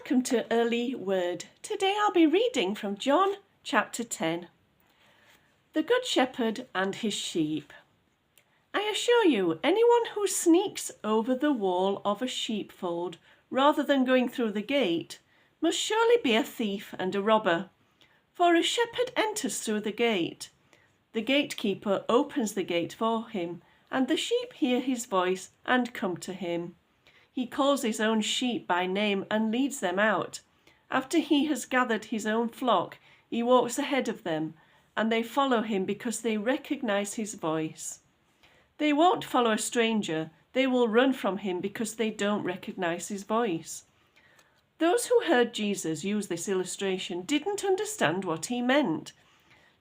Welcome to Early Word. Today I'll be reading from John chapter 10. The Good Shepherd and his sheep. I assure you, anyone who sneaks over the wall of a sheepfold rather than going through the gate must surely be a thief and a robber. For a shepherd enters through the gate. The gatekeeper opens the gate for him, and the sheep hear his voice and come to him. He calls his own sheep by name and leads them out. After he has gathered his own flock, he walks ahead of them, and they follow him because they recognize his voice. They won't follow a stranger. They will run from him because they don't recognize his voice. Those who heard Jesus use this illustration didn't understand what he meant,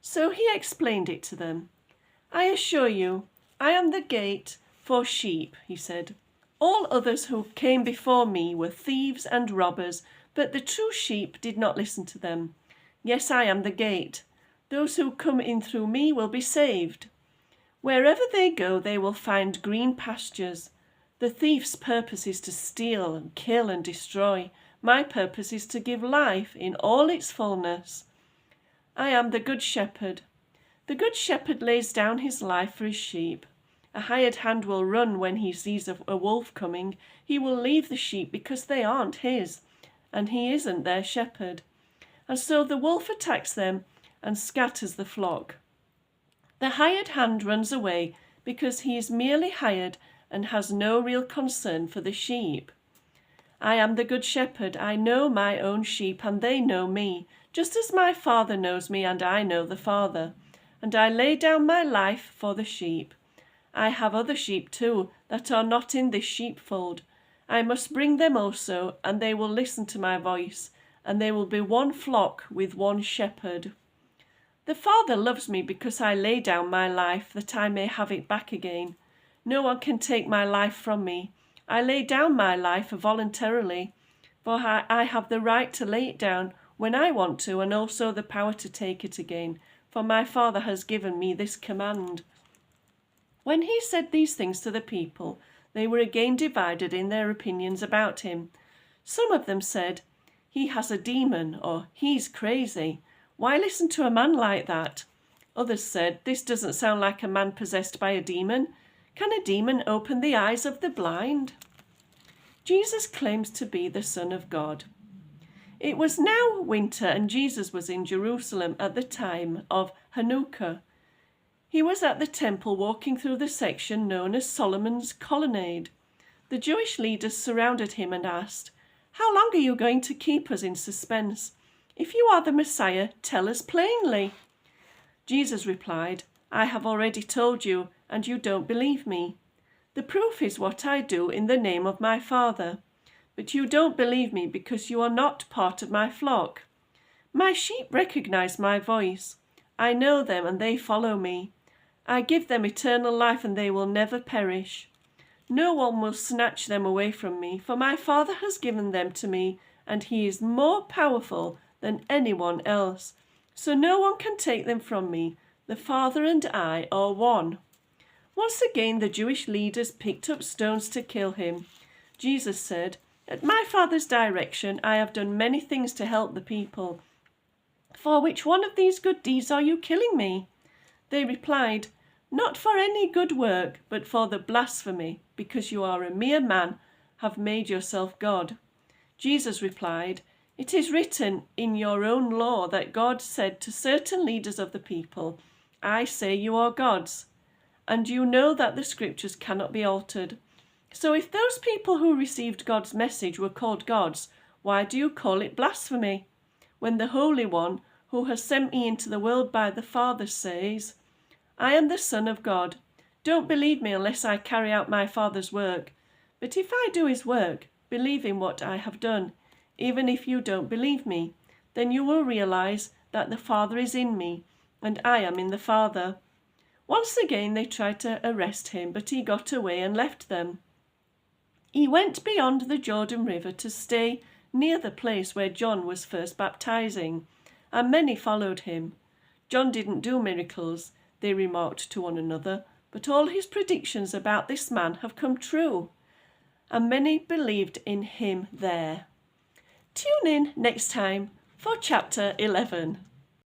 so he explained it to them. I assure you, I am the gate for sheep, he said. All others who came before me were thieves and robbers, but the true sheep did not listen to them. Yes, I am the gate. Those who come in through me will be saved. Wherever they go, they will find green pastures. The thief's purpose is to steal and kill and destroy. My purpose is to give life in all its fullness. I am the Good Shepherd. The Good Shepherd lays down his life for his sheep. A hired hand will run when he sees a wolf coming. He will leave the sheep because they aren't his, and he isn't their shepherd. And so the wolf attacks them and scatters the flock. The hired hand runs away because he is merely hired and has no real concern for the sheep. I am the Good Shepherd. I know my own sheep, and they know me, just as my Father knows me, and I know the Father. And I lay down my life for the sheep. I have other sheep too that are not in this sheepfold. I must bring them also, and they will listen to my voice, and they will be one flock with one shepherd. The Father loves me because I lay down my life that I may have it back again. No one can take my life from me. I lay down my life voluntarily, for I have the right to lay it down when I want to, and also the power to take it again, for my Father has given me this command. When he said these things to the people, they were again divided in their opinions about him. Some of them said, "He has a demon," or "He's crazy. Why listen to a man like that?" Others said, "This doesn't sound like a man possessed by a demon. Can a demon open the eyes of the blind?" Jesus claims to be the Son of God. It was now winter, and Jesus was in Jerusalem at the time of Hanukkah. He was at the temple walking through the section known as Solomon's Colonnade. The Jewish leaders surrounded him and asked, "How long are you going to keep us in suspense? If you are the Messiah, tell us plainly." Jesus replied, "I have already told you, and you don't believe me. The proof is what I do in the name of my Father. But you don't believe me because you are not part of my flock. My sheep recognize my voice. I know them and they follow me. I give them eternal life and they will never perish. No one will snatch them away from me, for my Father has given them to me, and he is more powerful than anyone else. So no one can take them from me. The Father and I are one." Once again the Jewish leaders picked up stones to kill him. Jesus said, "At my Father's direction I have done many things to help the people. For which one of these good deeds are you killing me?" They replied, "Not for any good work, but for the blasphemy, because you are a mere man, have made yourself God." Jesus replied, "It is written in your own law that God said to certain leaders of the people, 'I say you are gods,' and you know that the scriptures cannot be altered. So if those people who received God's message were called gods, why do you call it blasphemy? When the Holy One, who has sent me into the world by the Father, says, 'I am the Son of God.' Don't believe me unless I carry out my Father's work. But if I do his work, believe in what I have done. Even if you don't believe me, then you will realize that the Father is in me, and I am in the Father." Once again they tried to arrest him, but he got away and left them. He went beyond the Jordan River to stay near the place where John was first baptizing, and many followed him. "John didn't do miracles," they remarked to one another, "but all his predictions about this man have come true." And many believed in him there. Tune in next time for chapter 11.